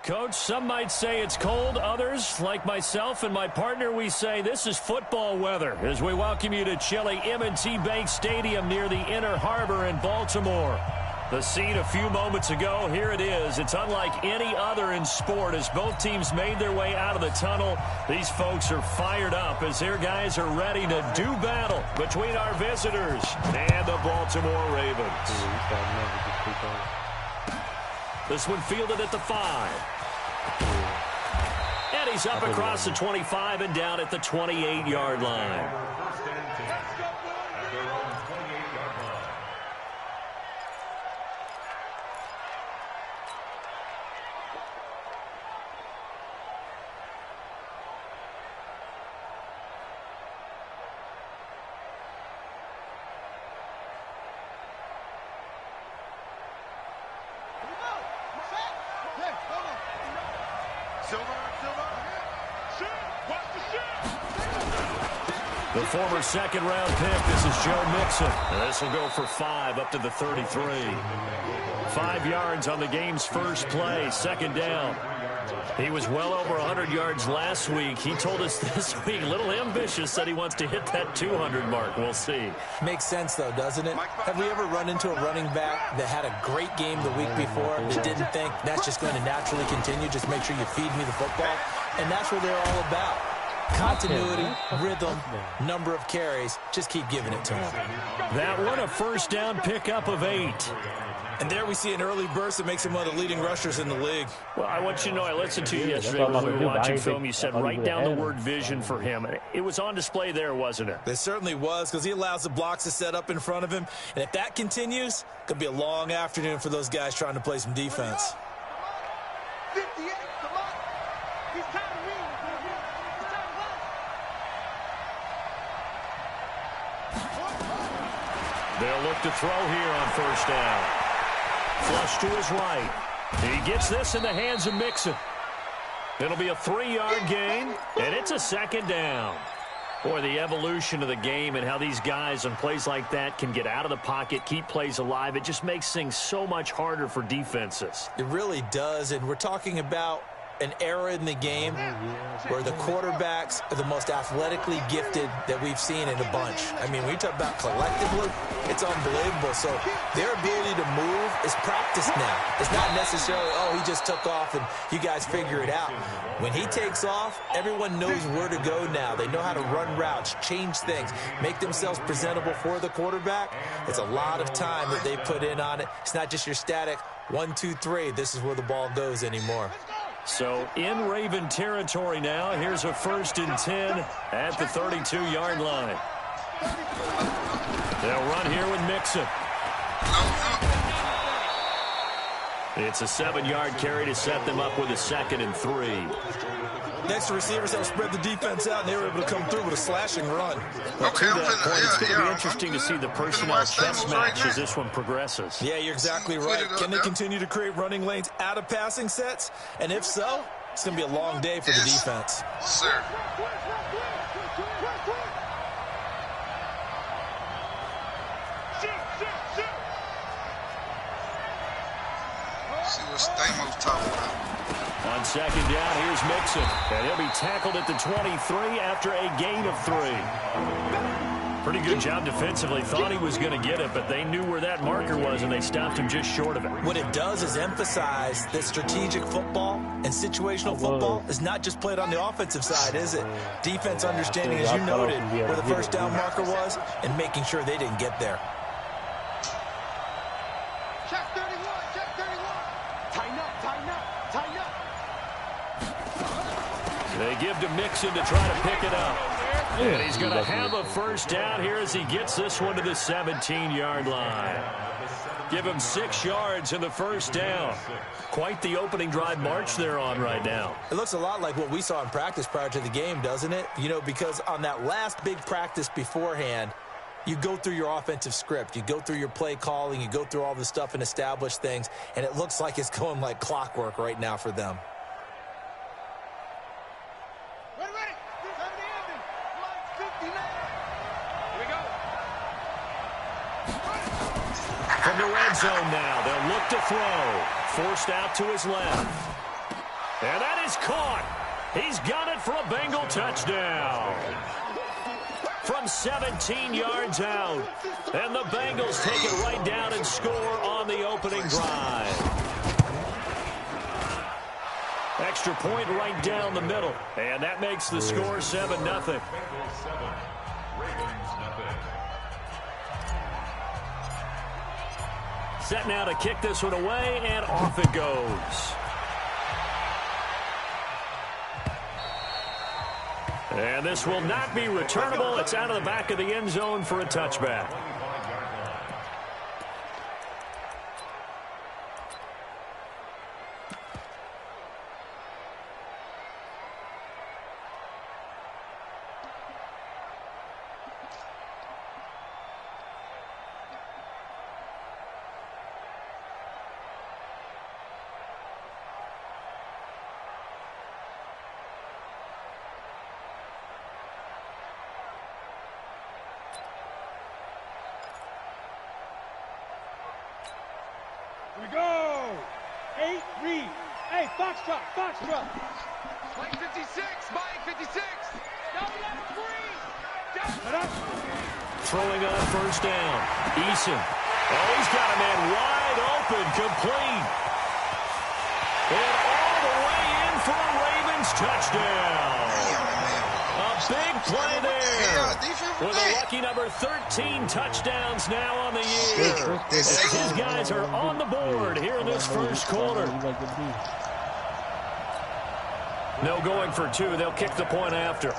Coach, some might say it's cold. Others, like myself and my partner, we say this is football weather as we welcome you to chilly M&T Bank Stadium near the Inner Harbor in Baltimore. The scene a few moments ago, here it is. It's unlike any other in sport as both teams made their way out of the tunnel. These folks are fired up as their guys are ready to do battle between our visitors and the Baltimore Ravens. This one fielded at the 5. And he's up across the 25 and down at the 28-yard line. The former second-round pick, this is Joe Mixon. This will go for 5 up to the 33. 5 yards on the game's first play, second down. He was well over 100 yards last week. He told us this week, a little ambitious, said he wants to hit that 200 mark. We'll see. Makes sense, though, doesn't it? Have we ever run into a running back that had a great game the week before that didn't think that's just going to naturally continue? Just make sure you feed me the football. And that's what they're all about. Continuity, rhythm, number of carries. Just keep giving it to him. That one, a first down pickup of 8. And there we see an early burst that makes him one of the leading rushers in the league. Well, I want you to know, I listened to you yesterday when we were watching film. You said write down the word vision for him. It was on display there, wasn't it? It certainly was, because he allows the blocks to set up in front of him. And if that continues, it could be a long afternoon for those guys trying to play some defense. 58, come on. He's time to win. He's time to run. They'll look to throw here on first down. Flush to his right. He gets this in the hands of Mixon. It'll be a 3-yard gain, and it's a second down. Boy, the evolution of the game and how these guys on plays like that can get out of the pocket, keep plays alive, it just makes things so much harder for defenses. It really does, and we're talking about an era in the game where the quarterbacks are the most athletically gifted that we've seen in a bunch. I mean, when you talk about collectively, it's unbelievable. So their ability to move is practiced now. It's not necessarily, oh, he just took off and you guys figure it out. When he takes off, everyone knows where to go now. They know how to run routes, change things, make themselves presentable for the quarterback. It's a lot of time that they put in on it. It's not just your static 1, 2, 3. This is where the ball goes anymore. So in Raven territory now, here's a 1st and 10 at the 32-yard line. They'll run here with Mixon. It's a 7-yard carry to set them up with a 2nd and 3. Next, the receivers have spread the defense out, and they were able to come through with a slashing run. Well, to that point, it's going to be interesting to see the personnel chess match as this one progresses. Yeah, you're exactly right. Can they continue to create running lanes out of passing sets? And if so, it's going to be a long day for the defense. Sir. See what Stamo's talking about. On second down, here's Mixon. And he'll be tackled at the 23 after a gain of 3. Pretty good job defensively. Thought he was going to get it, but they knew where that marker was, and they stopped him just short of it. What it does is emphasize that strategic football and situational football is not just played on the offensive side, is it? Defense understanding, as you noted, where the first down marker was and making sure they didn't get there. Check 31, check 31. Tighten up, tighten up, tighten up. They give to Mixon to try to pick it up. And he's going to have a first down here as he gets this one to the 17-yard line. Give him 6 yards in the first down. Quite the opening drive march they're on right now. It looks a lot like what we saw in practice prior to the game, doesn't it? You know, because on that last big practice beforehand, you go through your offensive script. You go through your play calling. You go through all the stuff and establish things. And it looks like it's going like clockwork right now for them. the red zone now. They'll look to throw. Forced out to his left. And that is caught. He's got it for a Bengal touchdown. From 17 yards out. And the Bengals take it right down and score on the opening drive. Extra point right down the middle. And that makes the score 7-0. Set now to kick this one away, and off it goes. And this will not be returnable. It's out of the back of the end zone for a touchback. We go. 8, read. Hey, Foxtrot, Foxtrot. Mike 56, Mike 56. Throwing on first down. Eason. Oh, he's got a man wide open, complete. And all the way in for a Ravens touchdown. A big play there. With a lucky number 13 touchdowns now on the year. As his guys are on the board here in this first quarter. No going for two. They'll kick the point after.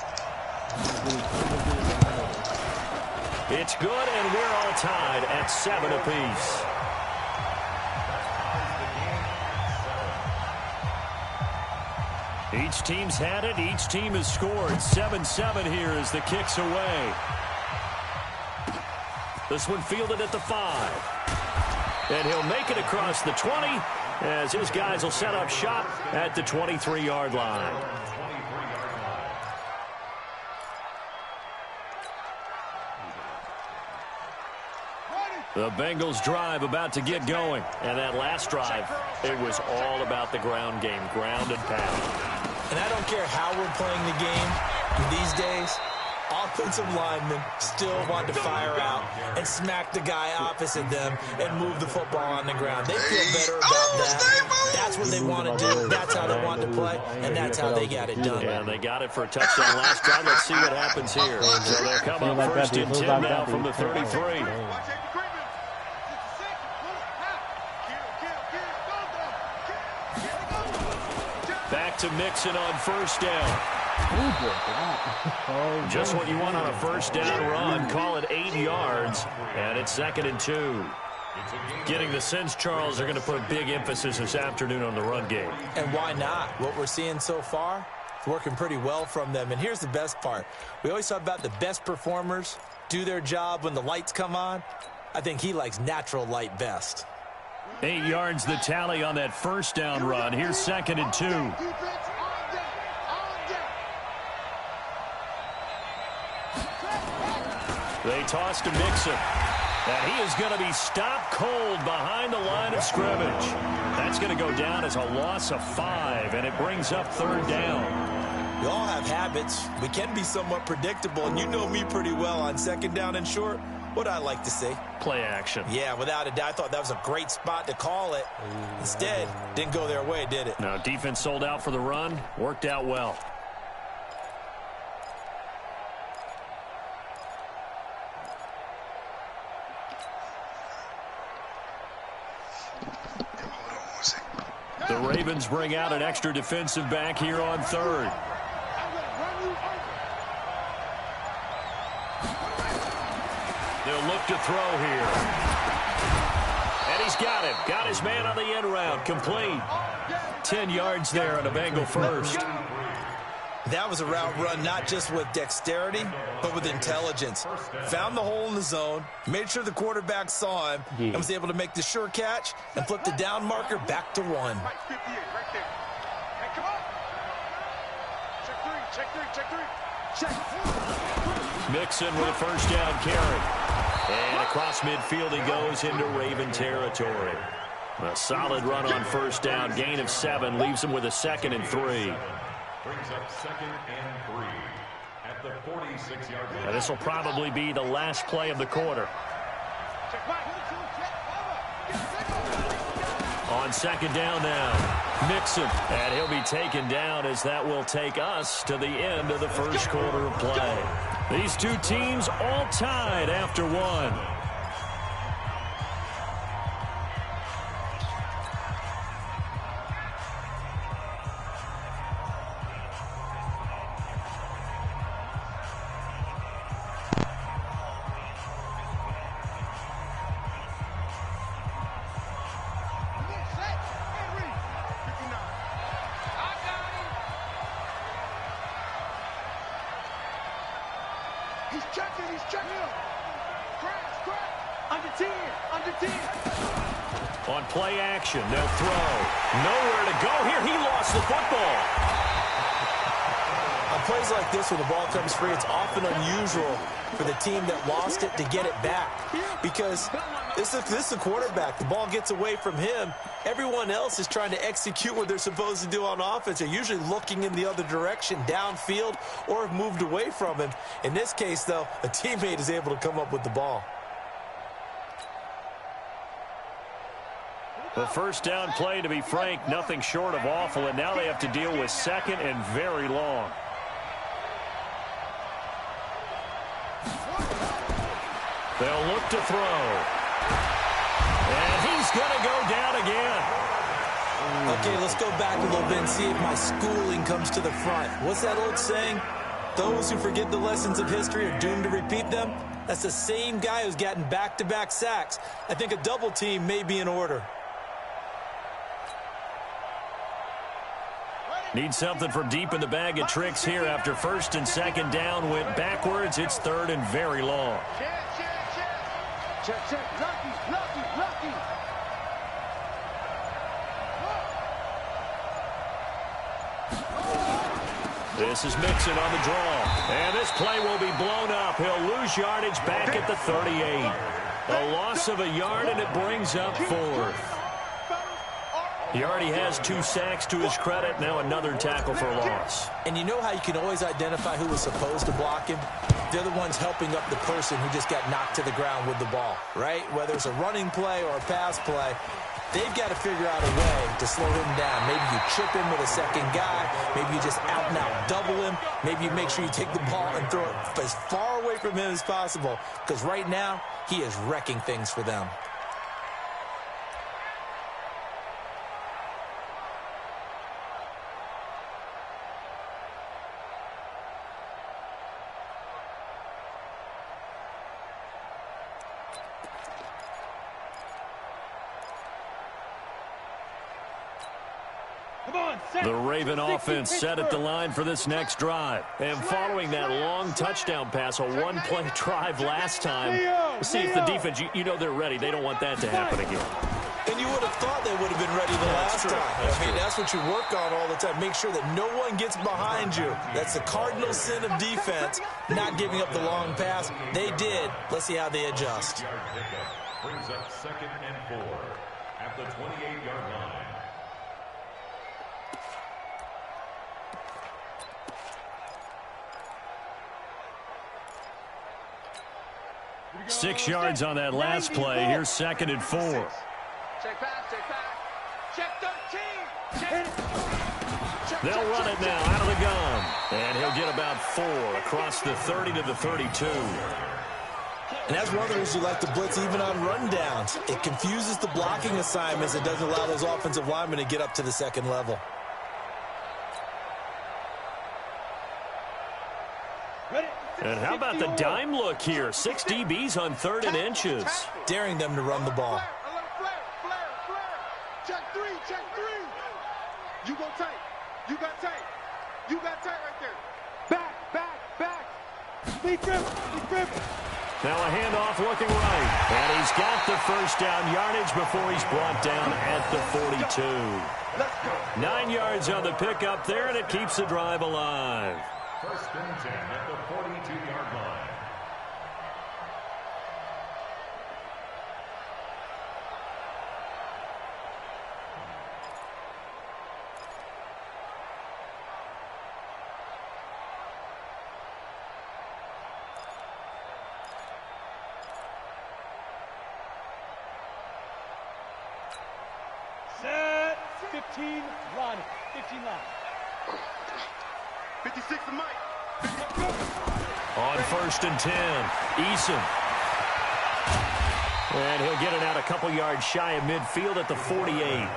It's good, and we're all tied at 7 apiece. Each team's had it. Each team has scored. 7-7 here as the kick's away. This one fielded at the 5. And he'll make it across the 20 as his guys will set up shop at the 23-yard line. The Bengals drive about to get going. And that last drive, it was all about the ground game, ground and pound. And I don't care how we're playing the game these days, offensive linemen still want to fire out and smack the guy opposite them and move the football on the ground. They feel better about that. That's what they want to do. That's how they want to play, and that's how they got it done. Yeah, and they got it for a touchdown last drive. Let's see what happens here. So they'll come up first and 10 now from the 33. Back to Mixon on first down. Just what you want on a first down run. Call it 8 yards, and it's 2nd and 2. Getting the sense, Charles, are going to put a big emphasis this afternoon on the run game. And why not? What we're seeing so far, it's working pretty well from them. And here's the best part. We always talk about the best performers do their job when the lights come on. I think he likes natural light best. 8 yards the tally on that first down run. Here's 2nd and 2. They toss to Mixon. And he is going to be stopped cold behind the line of scrimmage. That's going to go down as a loss of 5, and it brings up 3rd down. We all have habits. We can be somewhat predictable, and you know me pretty well on 2nd down and short. What I like to see. Play action. Yeah, without a doubt. I thought that was a great spot to call it. Instead, didn't go their way, did it? No, defense sold out for the run. Worked out well. The Ravens bring out an extra defensive back here on 3rd. They'll look to throw here. And he's got him. Got his man on the end route. Complete. 10 yards there on a Bengal first. That was a route run not just with dexterity, but with intelligence. Found the hole in the zone, made sure the quarterback saw him, and was able to make the sure catch and flip the down marker back to 1. Check. Mixon with a first down carry. And across midfield he goes into Raven territory. A solid run on first down. Gain of 7 leaves him with a 2nd and 3. Brings up 2nd and 3 at the 46-yard line. This will probably be the last play of the quarter. On 2nd down now, Mixon, and he'll be taken down as that will take us to the end of the first quarter of play. These two teams all tied after 1. He's checking. Crash. Under 10. On play action, they'll throw. Nowhere to go here. He lost the football. On plays like this where the ball comes free, it's often unusual for the team that lost it to get it back. Because this is the quarterback. The ball gets away from him. Everyone else is trying to execute what they're supposed to do on offense. They're usually looking in the other direction, downfield, or have moved away from him. In this case, though, a teammate is able to come up with the ball. The first down play, to be frank, nothing short of awful, and now they have to deal with 2nd and very long. They'll look to throw. And he's going to go down again. Okay, let's go back a little bit and see if my schooling comes to the front. What's that old saying? Those who forget the lessons of history are doomed to repeat them. That's the same guy who's gotten back-to-back sacks. I think a double team may be in order. Need something from deep in the bag of tricks here after 1st and 2nd down went backwards. It's 3rd and very long. Check. Lucky. This is Mixon on the draw. And this play will be blown up. He'll lose yardage back at the 38. A loss of a yard, and it brings up 4th. He already has 2 sacks to his credit. Now another tackle for loss. And you know how you can always identify who was supposed to block him? They're the ones helping up the person who just got knocked to the ground with the ball, right? Whether it's a running play or a pass play, they've got to figure out a way to slow him down. Maybe you chip him with a second guy. Maybe you just out-and-out double him. Maybe you make sure you take the ball and throw it as far away from him as possible. Because right now, he is wrecking things for them. The Raven offense set at the line for this next drive. And following that long touchdown pass, a one-play drive last time, see if the defense, you know they're ready. They don't want that to happen again. And you would have thought they would have been ready the last time. That's what you work on all the time. Make sure that no one gets behind you. That's the cardinal sin of defense, not giving up the long pass. They did. Let's see how they adjust. Brings up 2nd and 4 at the 28-yard line. Six yards on that last play. Here's 2nd and 4. Check pass. Check 13. They'll run it now out of the gun. And he'll get about 4 across the 30 to the 32. And that's one of the reasons you like to blitz even on rundowns. It confuses the blocking assignments. It doesn't allow those offensive linemen to get up to the second level. And how about the dime look here? 6 DBs on 3rd and inches. Daring them to run the ball. Flare. Check three. You go tight. You got tight right there. Back. Be grip. Now a handoff looking right. And he's got the first down yardage before he's brought down at the 42. Let's go. 9 yards on the pickup there, and it keeps the drive alive. 1st and 10 at the 42-yard line. 15 line. 15 line. 56 to Mike. On 1st and 10, Eason. And he'll get it out a couple yards shy of midfield at the 48.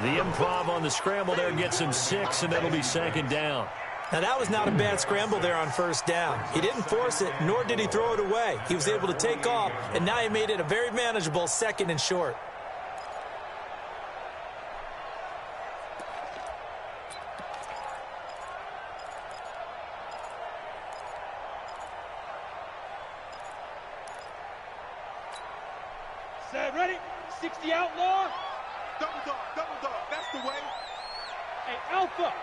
The improv on the scramble there gets him 6, and it'll be 2nd down. Now, that was not a bad scramble there on 1st down. He didn't force it, nor did he throw it away. He was able to take off, and now he made it a very manageable 2nd and short. Set, ready? 60 outlaw. Double dog, that's the way. Hey, Alpha.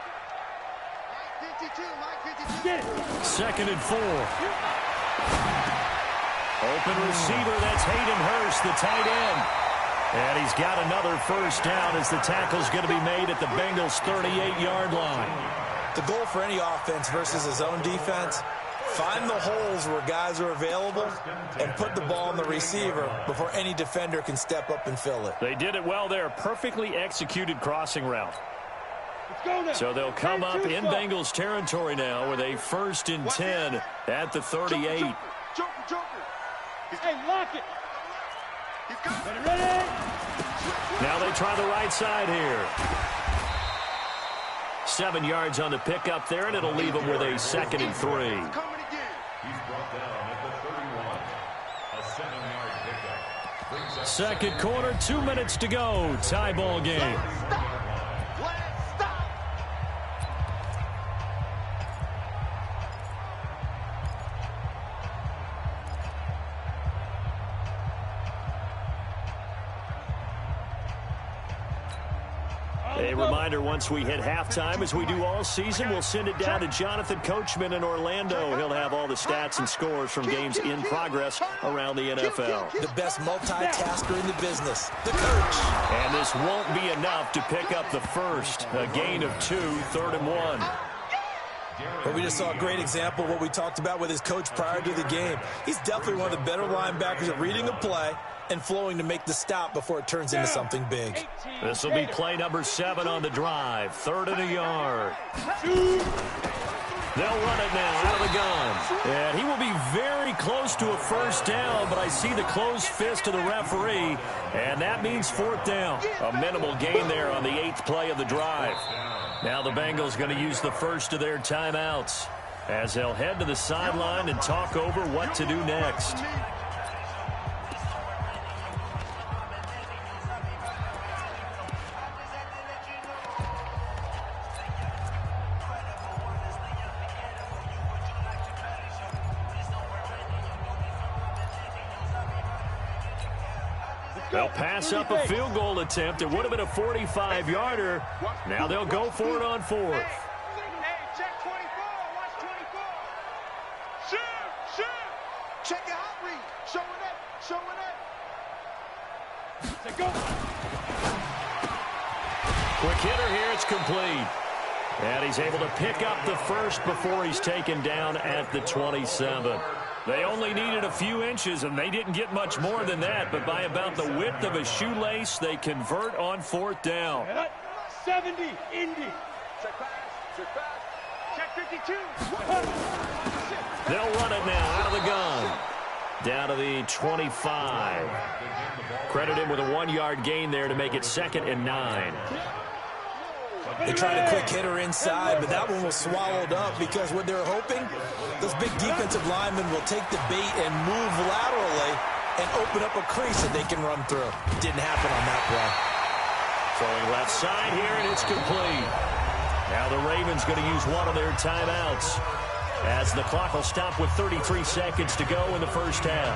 52, Mike 52. Get it. 2nd and 4. Open receiver, that's Hayden Hurst, the tight end. And he's got another 1st down as the tackle's going to be made at the Bengals' 38-yard line. The goal for any offense versus his own defense, find the holes where guys are available and put the ball on the receiver before any defender can step up and fill it. They did it well there. Perfectly executed crossing route. Let's go now. So they'll come up in Bengals territory now with a 1st and 10 at the 38. Joker. Hey, lock it. Ready. Now they try the right side here. 7 yards on the pickup there, and it'll leave them with a 2nd and 3. He's brought down at the 31. A 7-yard pickup. Brings up 2nd quarter, 2 minutes to go. Tie ball game. A reminder, once we hit halftime, as we do all season, we'll send it down to Jonathan Coachman in Orlando. He'll have all the stats and scores from games in progress around the NFL. The best multitasker in the business, the coach. And this won't be enough to pick up the first. A gain of 2, 3rd and 1. But we just saw a great example of what we talked about with his coach prior to the game. He's definitely one of the better linebackers at reading a play and flowing to make the stop before it turns into something big. This will be play number 7 on the drive. 3rd and a yard. They'll run it now out of the gun. And he will be very close to a 1st down, but I see the closed fist of the referee, and that means 4th down. A minimal gain there on the 8th play of the drive. Now the Bengals going to use the first of their timeouts as they'll head to the sideline and talk over what to do next. They'll pass up a field goal attempt. It would have been a 45-yarder. Now they'll go for it on 4th. Hey, check 24. Watch 24. Shoot. Check your hot read. Showing up. Let's go. Quick hitter here. It's complete. And he's able to pick up the first before he's taken down at the 27. They only needed a few inches, and they didn't get much more than that. But by about the width of a shoelace, they convert on 4th down. 70, Indy. Check pass. Check 52. They'll run it now out of the gun. Down to the 25. Credit him with a 1-yard gain there to make it 2nd and 9. They tried a quick hitter inside, but that one was swallowed up because what they're hoping, those big defensive linemen will take the bait and move laterally and open up a crease that they can run through. Didn't happen on that play. Throwing left side here, and it's complete. Now the Ravens going to use one of their timeouts as the clock will stop with 33 seconds to go in the first half.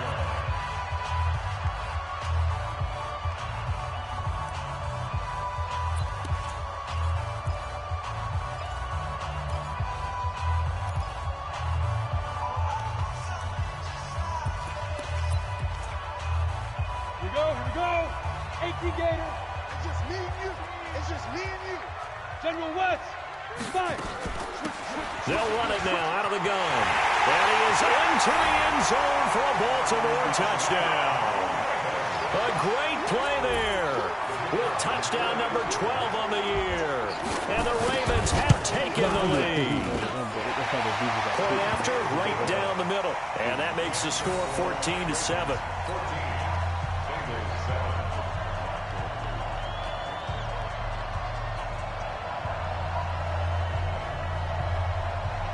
Here we go. 18 Gator. It's just me and you. General West. Fire. They'll run it now out of the gun. And he is into the end zone for a Baltimore touchdown. A great play there. with touchdown number 12 on the year. And the Ravens have taken the lead. Point after, right down the middle. And that makes the score 14-7.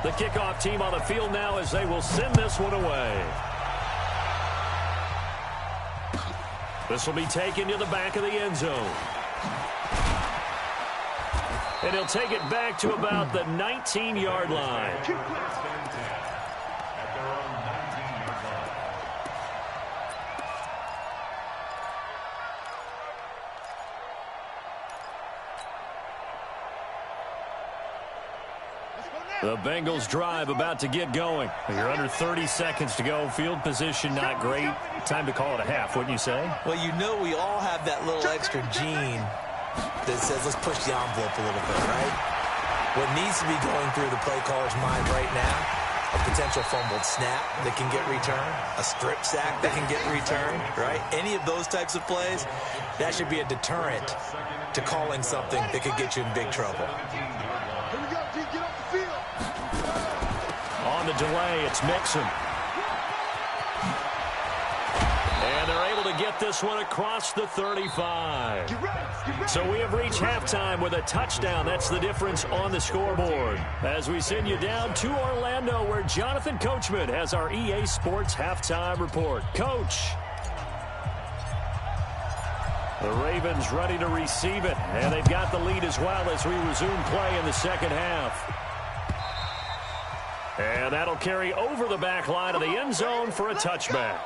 The kickoff team on the field now as they will send this one away. This will be taken to the back of the end zone. And he'll take it back to about the 19-yard line. The Bengals drive about to get going. You're under 30 seconds to go. Field position not great. Time to call it a half, wouldn't you say? Well, you know we all have that little extra gene that says let's push the envelope a little bit, right? What needs to be going through the play caller's mind right now, a potential fumbled snap that can get returned, a strip sack that can get returned, right? Any of those types of plays, that should be a deterrent to calling something that could get you in big trouble. Here we go, G. Get off the field. On the delay, it's Mixon. And they're able to get this one across the 35. So we have reached halftime with a touchdown. That's the difference on the scoreboard. As we send you down to Orlando, where Jonathan Coachman has our EA Sports halftime report. Coach. The Ravens ready to receive it, and they've got the lead as well as we resume play in the second half. And that'll carry over the back line of the end zone for a touchback.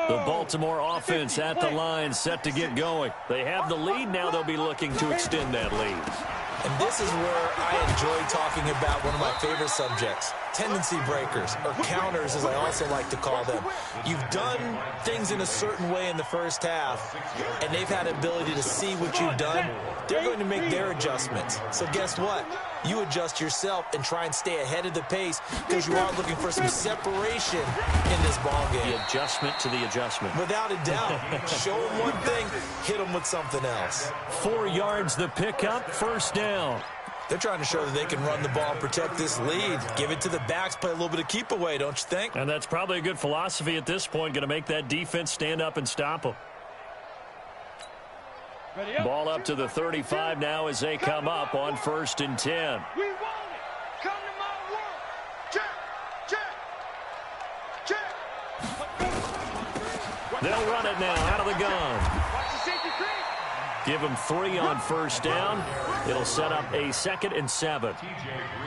The Baltimore offense at the line, set to get going. They have the lead. Now they'll be looking to extend that lead. And this is where I enjoy talking about one of my favorite subjects, tendency breakers, or counters as I also like to call them. You've done things in a certain way in the first half, and they've had the ability to see what you've done. They're going to make their adjustments. So guess what? You adjust yourself and try and stay ahead of the pace because you are looking for some separation in this ball game. The adjustment to the adjustment. Without a doubt. Show them one thing, hit them with something else. 4 yards the pickup, first down. They're trying to show that they can run the ball and protect this lead. Give it to the backs, play a little bit of keep away, don't you think? And that's probably a good philosophy at this point, going to make that defense stand up and stop them. Ball up to the 35 now as they come up on 1st and 10. We want it. Come to my world. Check, check, check. They'll run it now out of the gun. Watch the safety creep. Give them 3 on 1st down. It'll set up a 2nd and 7.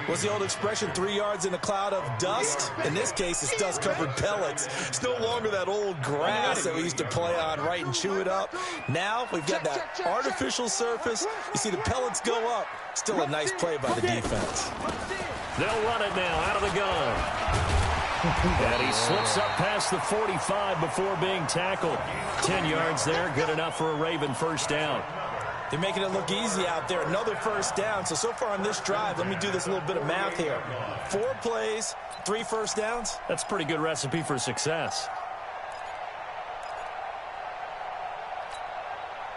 What's the old expression, 3 yards in a cloud of dust? In this case, it's dust-covered pellets. It's no longer that old grass that we used to play on, right, and chew it up. Now we've got that artificial surface. You see the pellets go up. Still a nice play by the defense. They'll run it now out of the gun. And he slips up past the 45 before being tackled. 10 yards there, good enough for a Raven 1st down. They're making it look easy out there. Another 1st down. So far on this drive, let me do this little bit of math here. 4 plays, 3 1st downs. That's a pretty good recipe for success.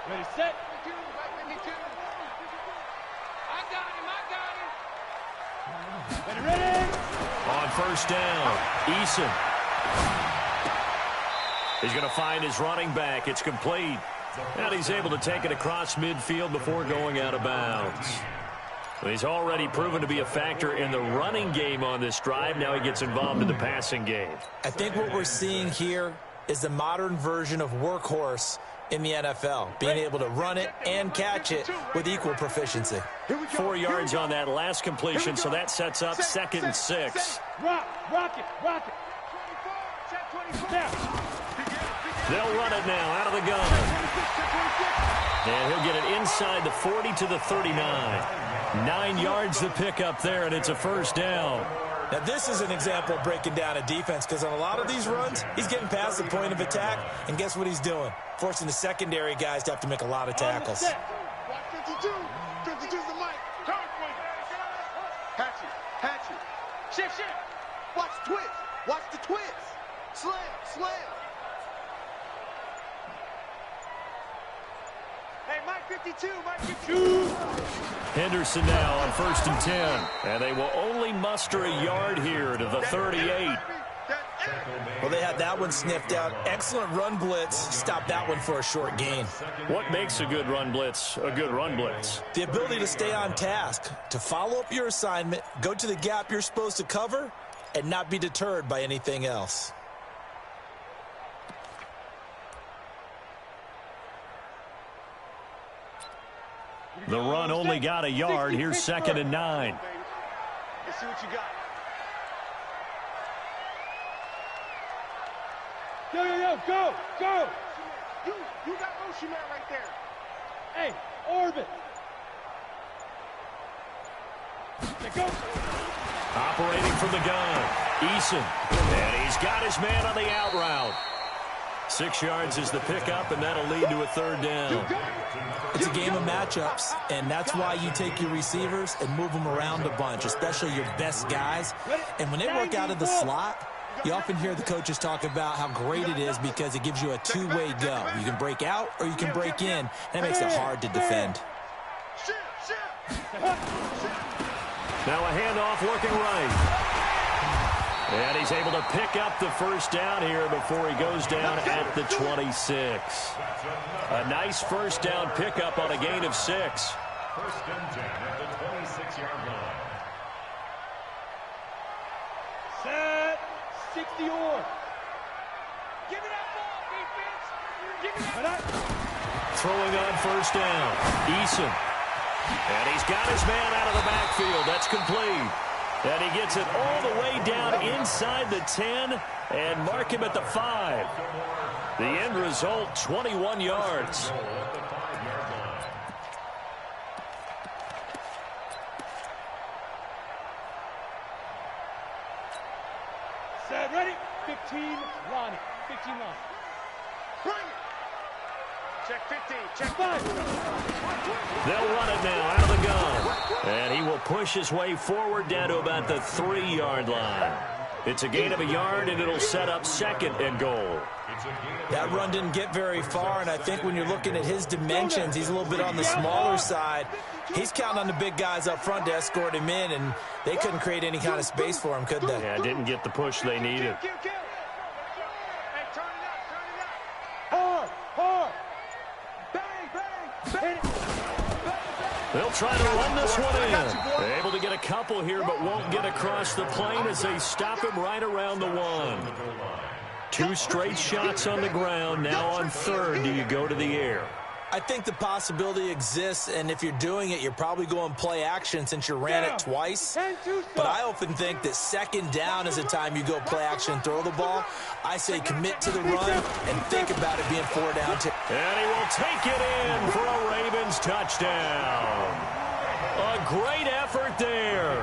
Ready, set. I got him. Ready. On 1st down, Eason. He's going to find his running back. It's complete. And he's able to take it across midfield before going out of bounds. Well, he's already proven to be a factor in the running game on this drive. Now he gets involved in the passing game. I think what we're seeing here is the modern version of workhorse in the NFL, being able to run it and catch it with equal proficiency. 4 yards on that last completion, so that sets up 2nd and 6. Rock it. 24, check 24. They'll run it now out of the gun. And he'll get it inside the 40 to the 39. 9 yards to pick up there, and it's a first down. Now, this is an example of breaking down a defense, because on a lot of these runs, he's getting past the point of attack, and guess what he's doing? Forcing the secondary guys to have to make a lot of tackles. Watch 52. 52's the mic. Hatchet. Hatchet. Shift. Watch twist. Watch the twist. Slam. Hey, Mike 52. Mike 52. Henderson now on 1st and 10. And they will only muster a yard here to the 38. Well, they had that one sniffed out. Excellent run blitz. Stop that one for a short gain. What makes a good run blitz a good run blitz? The ability to stay on task, to follow up your assignment, go to the gap you're supposed to cover, and not be deterred by anything else. The run only got a yard. Here's 2nd and 9. Let's see what you got. Go. You got motion man right there. Hey, orbit. Go. Operating from the gun, Eason. And he's got his man on the out route. 6 yards is the pickup, and that'll lead to a 3rd down. It's a game of matchups, and that's why you take your receivers and move them around a bunch, especially your best guys. And when they work out of the slot, you often hear the coaches talk about how great it is because it gives you a two-way go. You can break out or you can break in, and it makes it hard to defend. Now a handoff working right. And he's able to pick up the first down here before he goes down at the 26. A nice first down pickup on a gain of 6. 1st and 10 at the 26-yard line. Set. 60 or. Give me that ball, defense. Give me that. Throwing on 1st down. Eason. And he's got his man out of the backfield. That's complete. And he gets it all the way down inside the 10 and mark him at the 5. The end result, 21 yards. Set, ready? 15, Lonnie. 15, Lonnie. Bring it. Check 15, check 5. They'll run it now out of the gun. And he will push his way forward down to about the 3-yard line. It's a gain of a yard, and it'll set up 2nd and goal. That run didn't get very far, and I think when you're looking at his dimensions, he's a little bit on the smaller side. He's counting on the big guys up front to escort him in, and they couldn't create any kind of space for him, could they? Yeah, didn't get the push they needed. Hey, turn it up. Hard. Bang. They'll try to run this one in. They're able to get a couple here, but won't get across the plane as they stop him right around the 1. 2 straight shots on the ground. Now on 3rd, do you go to the air? I think the possibility exists, and if you're doing it, you're probably going play action since you ran it twice. But I often think that 2nd down is the time you go play action and throw the ball. I say commit to the run and think about it being 4 down. And he will take it in for a Ravens touchdown. A great effort there.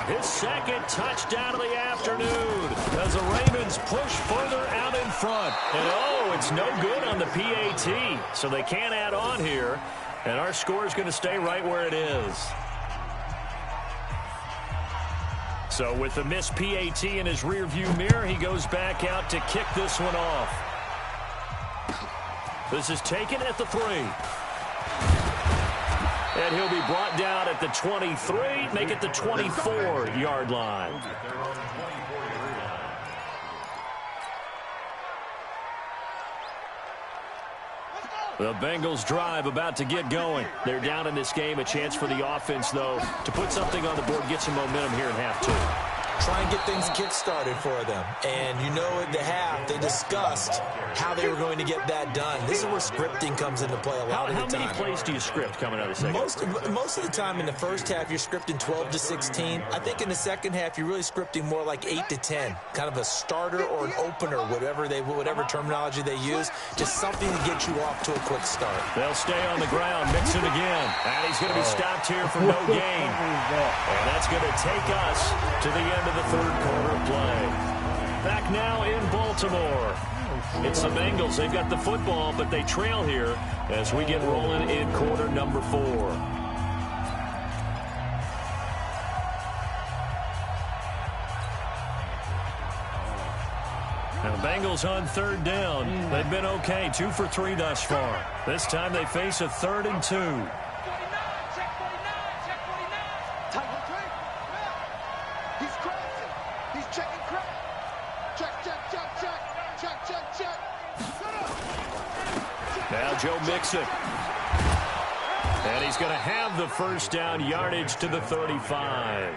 His 2nd touchdown of the afternoon as the Ravens push further out in front. And it's no good on the PAT, so they can't add on here. And our score is going to stay right where it is. So with the missed PAT in his rearview mirror, he goes back out to kick this one off. This is taken at the 3. And he'll be brought down at the 23, make it the 24-yard line. The Bengals drive about to get going. They're down in this game. A chance for the offense, though, to put something on the board, get some momentum here in half 2. try and get things kick-started for them. And you know at the half, they discussed how they were going to get that done. This is where scripting comes into play a lot of the time. How many plays do you script coming out of the second? Most of the time in the first half, you're scripting 12 to 16. I think in the second half, you're really scripting more like 8 to 10. Kind of a starter or an opener, whatever terminology they use. Just something to get you off to a quick start. They'll stay on the ground, mix it again. And he's going to be stopped here for no gain. And that's going to take us to the end of the third quarter play. Back now in Baltimore. It's the Bengals. They've got the football, but they trail here as we get rolling in quarter number 4. Now the Bengals on third down. They've been okay, 2 for 3 thus far. This time they face a 3rd and 2. Now Joe Mixon. And he's going to have the first down, yardage to the 35.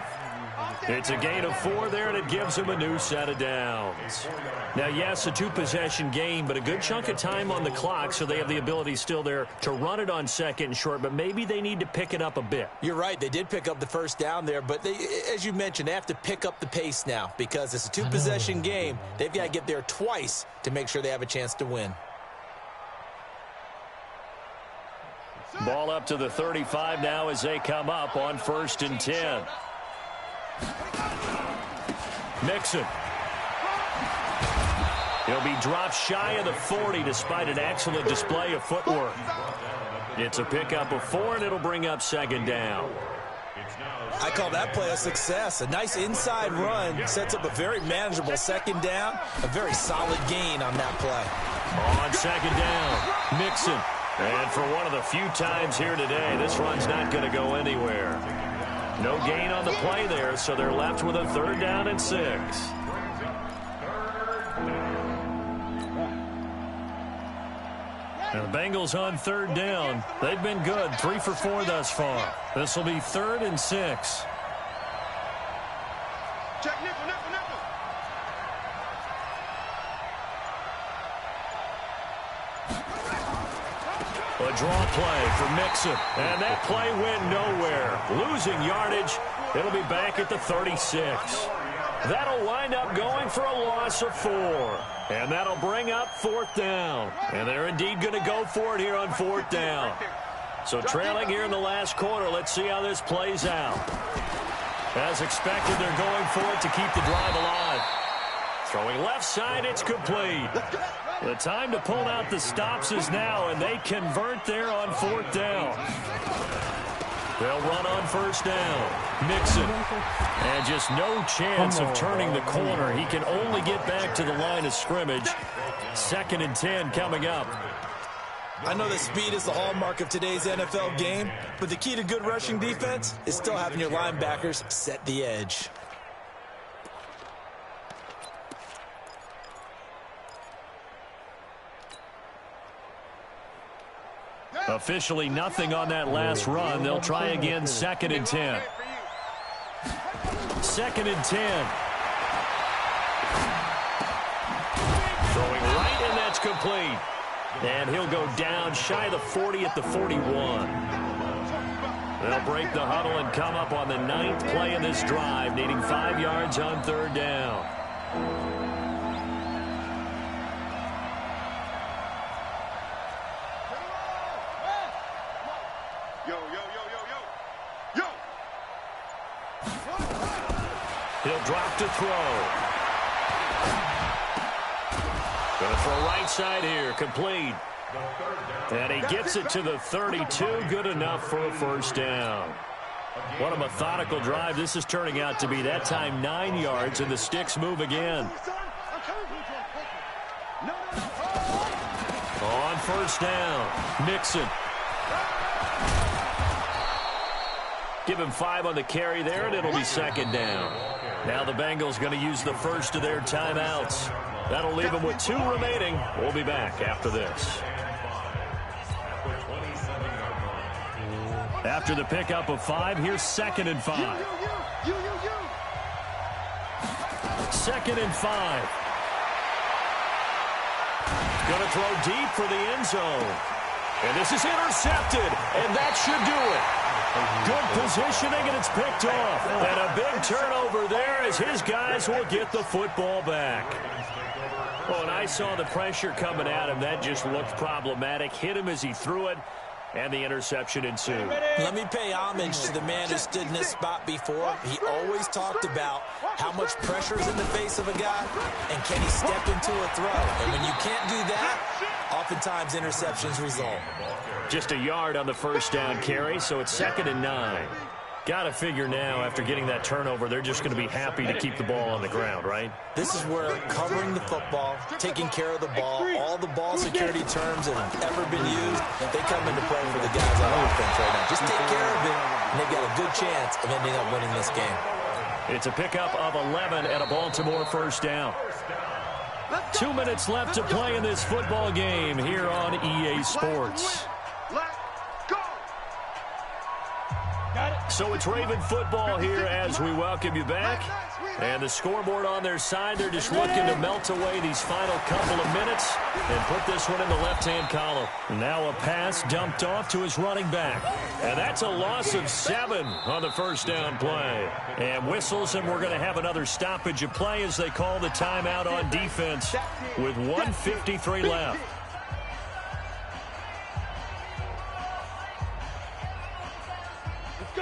It's a gain of 4 there, and it gives him a new set of downs. Now, yes, a 2-possession game, but a good chunk of time on the clock, so they have the ability still there to run it on 2nd and short, but maybe they need to pick it up a bit. You're right. They did pick up the first down there, but they, as you mentioned, they have to pick up the pace now because it's a 2-possession game. They've got to get there twice to make sure they have a chance to win. Ball up to the 35 now as they come up on 1st and 10. Mixon. He'll be dropped shy of the 40 despite an excellent display of footwork. It's a pickup of 4, and it'll bring up 2nd down. I call that play a success. A nice inside run sets up a very manageable 2nd down. A very solid gain on that play. On 2nd down, Mixon. And for one of the few times here today, this run's not going to go anywhere. No gain on the play there, so they're left with a 3rd down and 6. And the Bengals on 3rd down. They've been good, 3 for 4 thus far. This will be 3rd and 6. Check nickel. A draw play for Mixon, and that play went nowhere. Losing yardage, it'll be back at the 36. That'll wind up going for a loss of 4, and that'll bring up 4th down. And they're indeed going to go for it here on 4th down. So trailing here in the last quarter, let's see how this plays out. As expected, they're going for it to keep the drive alive. Throwing left side, it's complete. The time to pull out the stops is now, and they convert there on 4th down. They'll run on 1st down. Mixon. And just no chance of turning the corner. He can only get back to the line of scrimmage. 2nd and 10 coming up. I know that speed is the hallmark of today's NFL game, but the key to good rushing defense is still having your linebackers set the edge. Officially nothing on that last run. They'll try again, 2nd and 10. 2nd and 10. Throwing right, and that's complete. And he'll go down shy of the 40 at the 41. They'll break the huddle and come up on the 9th play of this drive, needing 5 yards on 3rd down. He'll drop to throw. Going to throw right side here, complete. And he gets it to the 32, good enough for a 1st down. What a methodical drive this is turning out to be. That time 9 yards, and the sticks move again. On 1st down, Mixon. Give him 5 on the carry there, and it'll be 2nd down. Now the Bengals going to use the first of their timeouts. That'll leave them with 2 remaining. We'll be back after this. After the pickup of 5, here's 2nd and 5. 2nd and 5. Going to throw deep for the end zone. And this is intercepted, and that should do it. Good positioning, and it's picked off. And a big turnover there as his guys will get the football back. Oh, and I saw the pressure coming at him. That just looked problematic. Hit him as he threw it, and the interception ensued. Let me pay homage to the man who stood in this spot before. He always talked about how much pressure is in the face of a guy, and can he step into a throw. And when you can't do that, oftentimes interceptions result. Just a yard on the first down carry, so it's 2nd and 9. Got to figure now, after getting that turnover, they're just going to be happy to keep the ball on the ground, right? This is where covering the football, taking care of the ball, all the ball security terms that have ever been used, they come into play for the guys on offense right now. Just take care of it, and they've got a good chance of ending up winning this game. It's a pickup of 11 and a Baltimore first down. 2 minutes left to play in this football game here on EA Sports. So it's Raven football here as we welcome you back. And the scoreboard on their side, they're just looking to melt away these final couple of minutes and put this one in the left-hand column. Now a pass dumped off to his running back. And that's a loss of 7 on the first down play. And whistles, and we're going to have another stoppage of play as they call the timeout on defense with 1:53 left.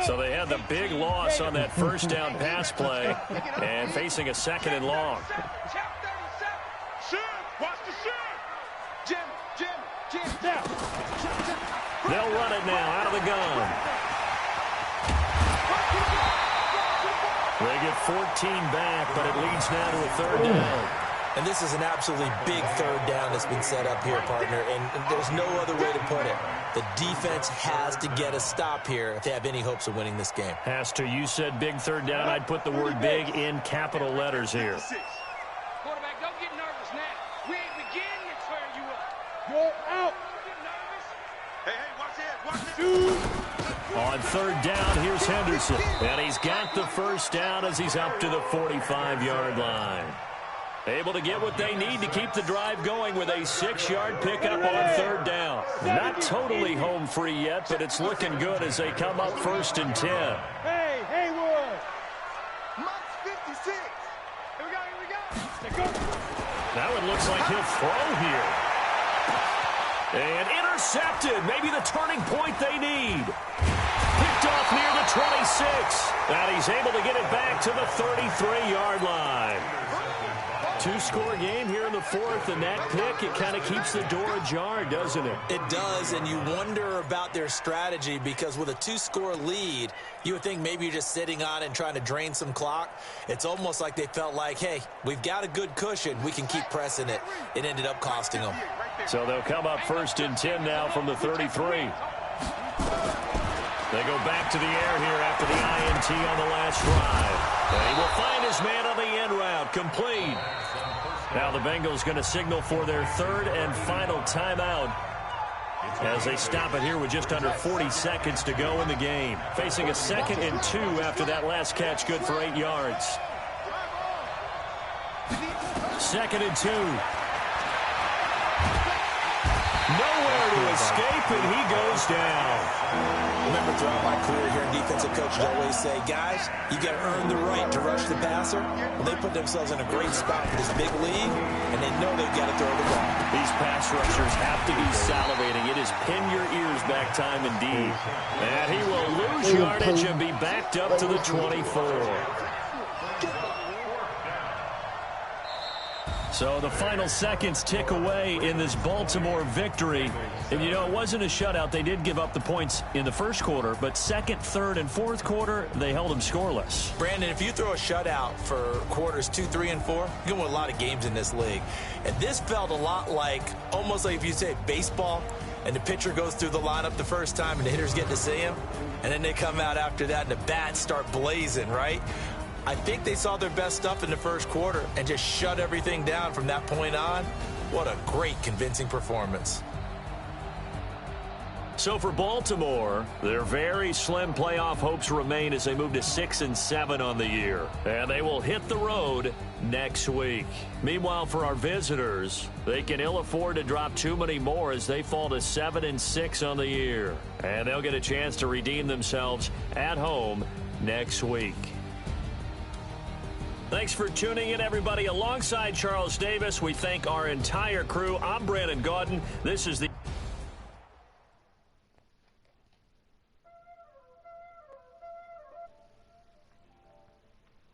So they had the big loss on that first down pass play and facing a 2nd and long. They'll run it now out of the gun. They get 14 back, but it leads now to a 3rd down. And this is an absolutely big 3rd down that's been set up here, partner, and there's no other way to put it. The defense has to get a stop here if they have any hopes of winning this game. Has to. You said big 3rd down. I'd put the word big in capital letters here. Quarterback, don't get nervous now. We ain't beginning to clear you up. You're out. Don't get nervous. Hey, watch it. On 3rd down, here's Henderson. And he's got the first down as he's up to the 45-yard line. Able to get what they need to keep the drive going with a 6-yard pickup on 3rd down. Not totally home free yet, but it's looking good as they come up 1st and 10. Hey, Haywood. Mike's 56. Here we go. Now it looks like he'll throw here. And intercepted. Maybe the turning point they need. Picked off near the 26. And he's able to get it back to the 33-yard line. 2-score game here in the 4th, and that pick, it kind of keeps the door ajar, doesn't it? It does, and you wonder about their strategy because with a 2-score lead, you would think maybe you're just sitting on it and trying to drain some clock. It's almost like they felt like, hey, we've got a good cushion. We can keep pressing it. It ended up costing them. So they'll come up 1st and 10 now from the 33. They go back to the air here after the INT on the last drive. And he will find his man on the end route, complete. Now the Bengals going to signal for their 3rd and final timeout as they stop it here with just under 40 seconds to go in the game. Facing a 2nd and 2 after that last catch, good for 8 yards. 2nd and 2. Nowhere to escape, and he goes down. Remember, throughout my career here in defensive coaches always say, guys, you got to earn the right to rush the passer. Well, they put themselves in a great spot for this big lead, and they know they've got to throw the ball. These pass rushers have to be salivating. It is pin your ears back time indeed. And he will lose yardage and be backed up to the 24. So the final seconds tick away in this Baltimore victory. And, you know, it wasn't a shutout. They did give up the points in the first quarter, but 2nd, 3rd, and 4th quarter, they held them scoreless. Brandon, if you throw a shutout for quarters 2, 3, and 4, you're going to win a lot of games in this league. And this felt a lot like, almost like if you say baseball, and the pitcher goes through the lineup the first time and the hitters get to see him, and then they come out after that and the bats start blazing, right? I think they saw their best stuff in the first quarter and just shut everything down from that point on. What a great, convincing performance. So for Baltimore, their very slim playoff hopes remain as they move to 6-7 on the year. And they will hit the road next week. Meanwhile, for our visitors, they can ill afford to drop too many more as they fall to 7-6 on the year. And they'll get a chance to redeem themselves at home next week. Thanks for tuning in, everybody. Alongside Charles Davis, we thank our entire crew. I'm Brandon Gaudin. This is the